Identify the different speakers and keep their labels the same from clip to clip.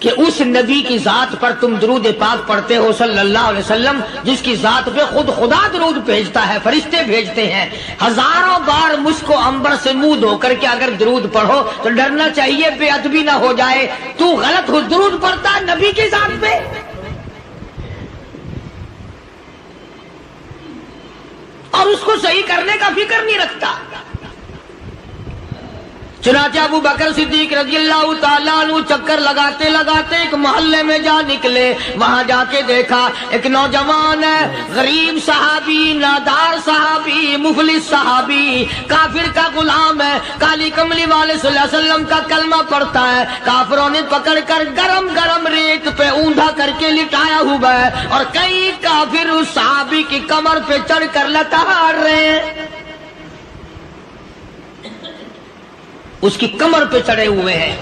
Speaker 1: کہ اس نبی کی ذات پر تم درود پاک پڑھتے ہو صلی اللہ علیہ وسلم، جس کی ذات پہ خود خدا درود بھیجتا ہے، فرشتے بھیجتے ہیں، ہزاروں بار مجھ کو عنبر سے منہ دھو کر کے اگر درود پڑھو تو ڈرنا چاہیے بے ادبی نہ ہو جائے، تو غلط ہو درود پڑھتا ہے نبی کی ذات پہ۔ اور اس کو صحیح کرنے کا فکر نہیں رکھتا۔ چنانچہ ابو بکر صدیق رضی اللہ تعالیٰ عنہ چکر لگاتے لگاتے ایک محلے میں جا نکلے، وہاں جا کے دیکھا ایک نوجوان ہے، غریب صحابی، نادار صحابی، مفلس صحابی، کافر کا غلام ہے، کالی کملی والے صلی اللہ علیہ وسلم کا کلمہ پڑھتا ہے، کافروں نے پکڑ کر گرم گرم ریت پہ اونڈا کر کے لٹایا ہوا ہے، اور کئی کافر اس صحابی کی کمر پہ چڑھ کر لتاڑ رہے ہیں، اس کی کمر پہ چڑھے ہوئے ہیں۔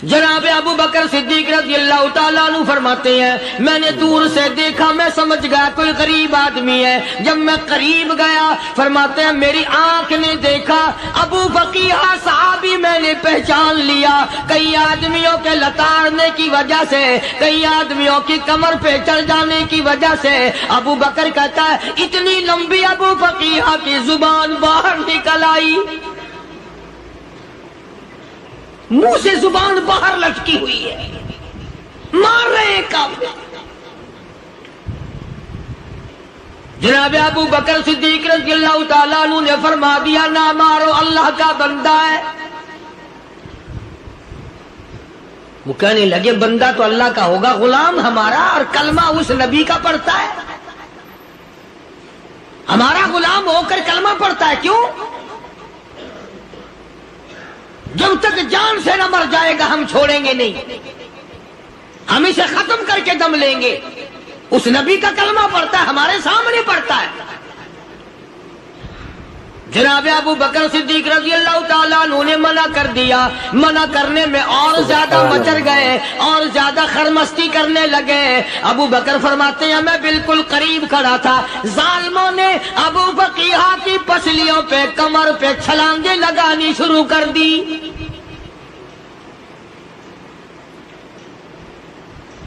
Speaker 1: جناب ابو بکر صدیق رضی اللہ تعالیٰ عنہ فرماتے ہیں میں نے دور سے دیکھا، میں سمجھ گیا کوئی غریب آدمی ہے۔ جب میں قریب گیا فرماتے ہیں میری آنکھ نے دیکھا ابو فقیہ صحابی، میں نے پہچان لیا۔ کئی آدمیوں کے لتاڑنے کی وجہ سے، کئی آدمیوں کی کمر پہ چڑھ جانے کی وجہ سے ابو بکر کہتا ہے اتنی لمبی ابو فقیہ کی زبان باہر نکل آئی، منہ سے زبان باہر لٹکی ہوئی ہے، مار رہے ہیں کافر۔ جناب ابو بکر صدیق رضی اللہ تعالیٰ عنہ نے فرما دیا نہ مارو، اللہ کا بندہ ہے۔ وہ کہنے لگے بندہ تو اللہ کا ہوگا، غلام ہمارا اور کلمہ اس نبی کا پڑھتا ہے، ہمارا غلام ہو کر کلمہ پڑھتا ہے، کیوں؟ جب تک جان سے نہ مر جائے گا ہم چھوڑیں گے نہیں، ہم اسے ختم کر کے دم لیں گے۔ اس نبی کا کلمہ پڑھتا ہے، ہمارے سامنے پڑھتا ہے۔ جناب ابو بکر صدیق رضی اللہ تعالیٰ عنہ نے منع کر دیا، منع کرنے میں اور زیادہ مچر گئے، اور زیادہ خرمستی کرنے لگے۔ ابو بکر فرماتے ہیں میں بالکل قریب کھڑا تھا، ظالموں نے ابو فقیہ کی پسلیوں پہ، کمر پہ چھلانگیں لگانی شروع کر دی۔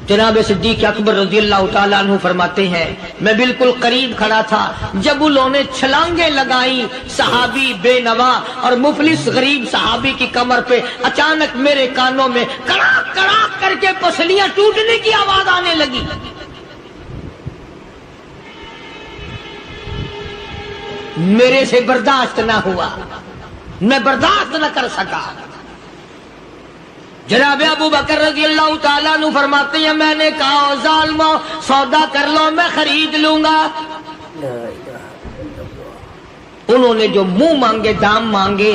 Speaker 1: جناب صدیق اکبر رضی اللہ تعالیٰ عنہ فرماتے ہیں میں بالکل قریب کھڑا تھا، جب انہوں نے چھلانگیں لگائیں صحابی بے نوا اور مفلس غریب صحابی کی کمر پہ، اچانک میرے کانوں میں کڑاک کڑاک کر کے پسلیاں ٹوٹنے کی آواز آنے لگی۔ میرے سے برداشت نہ ہوا، میں برداشت نہ کر سکا۔ جناب ابو بکر رضی اللہ تعالیٰ عنہ فرماتے ہیں میں نے کہا ظالموں سودا کر لو، میں خرید لوں گا۔ انہوں نے جو منہ مانگے، دام مانگے،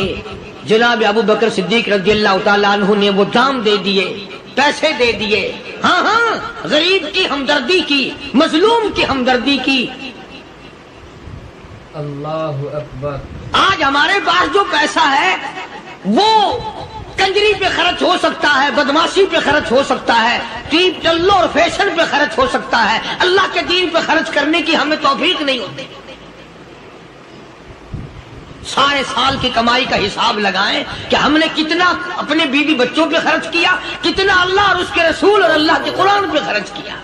Speaker 1: جناب ابو بکر صدیق رضی اللہ تعالیٰ عنہ نے وہ دام دے دیے، پیسے دے دیے۔ ہاں ہاں، غریب کی ہمدردی کی، مظلوم کی ہمدردی کی۔
Speaker 2: اللہ اکبر۔
Speaker 1: آج ہمارے پاس جو پیسہ ہے وہ کنجری پہ خرچ ہو سکتا ہے، بدماشی پہ خرچ ہو سکتا ہے، ٹیپ ٹلو اور فیشن پہ خرچ ہو سکتا ہے، اللہ کے دین پہ خرچ کرنے کی ہمیں توفیق نہیں ہوتی۔ سارے سال کی کمائی کا حساب لگائیں کہ ہم نے کتنا اپنے بیوی بچوں پہ خرچ کیا، کتنا اللہ اور اس کے رسول اور اللہ کے قرآن پہ خرچ کیا،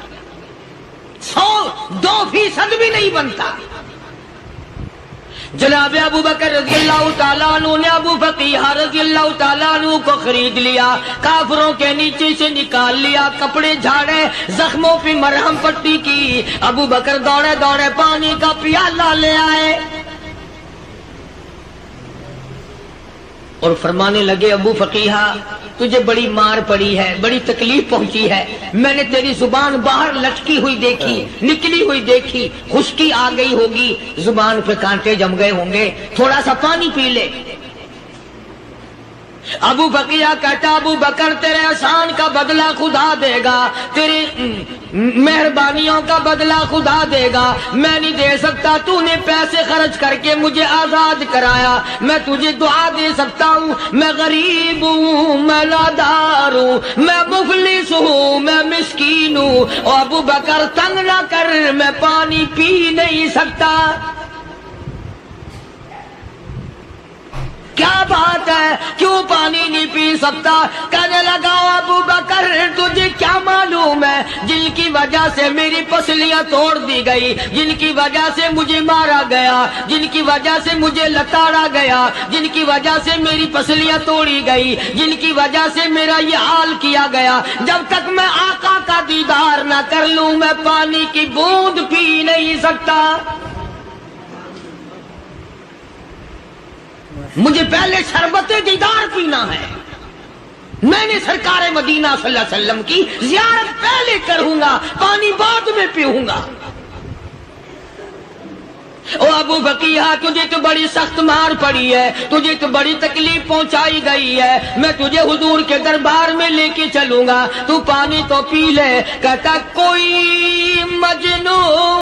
Speaker 1: 100-2% بھی نہیں بنتا۔ جناب ابو بکر رضی اللہ تعالیٰ عنہ نے ابو فقیہ رضی اللہ تعالیٰ عنہ کو خرید لیا، کافروں کے نیچے سے نکال لیا، کپڑے جھاڑے، زخموں پہ مرہم پٹی کی۔ ابو بکر دوڑے دوڑے پانی کا پیالہ لے آئے اور فرمانے لگے ابو فقیہ تجھے بڑی مار پڑی ہے، بڑی تکلیف پہنچی ہے، میں نے تیری زبان باہر لٹکی ہوئی دیکھی، نکلی ہوئی دیکھی، خشکی آ گئی ہوگی، زبان پہ کانٹے جم گئے ہوں گے، تھوڑا سا پانی پی لے۔ ابو فقیہ کہتا ابو بکر تیرے احسان کا بدلہ خدا دے گا، تیری مہربانیوں کا بدلہ خدا دے گا، میں نہیں دے سکتا، تو نے پیسے خرچ کر کے مجھے آزاد کرایا، میں تجھے دعا دے سکتا ہوں، میں غریب ہوں، میں نادار ہوں، میں مفلس ہوں، میں مسکین ہوں، اور ابو بکر تنگ نہ کر، میں پانی پی نہیں سکتا۔ کیا بات ہے کیوں پانی نہیں پی سکتا؟ کہنے لگا ابو بکر تجھے کیا معلوم ہے جن کی وجہ سے میری پسلیاں توڑ دی گئی، جن کی وجہ سے مجھے مارا گیا، جن کی وجہ سے مجھے لتاڑا گیا، جن کی وجہ سے میری پسلیاں توڑی گئی، جن کی وجہ سے میرا یہ حال کیا گیا، جب تک میں آقا کا دیدار نہ کر لوں میں پانی کی بوند پی نہیں سکتا۔ مجھے پہلے شربت دیدار پینا ہے، میں نے سرکار مدینہ صلی اللہ علیہ وسلم کی زیارت پہلے کروں گا، پانی بعد میں پیوں گا۔ او ابو بقیہ تجھے تو بڑی سخت مار پڑی ہے، تجھے تو بڑی تکلیف پہنچائی گئی ہے، میں تجھے حضور کے دربار میں لے کے چلوں گا، تو پانی تو پی لے۔ کہتا کوئی مجنون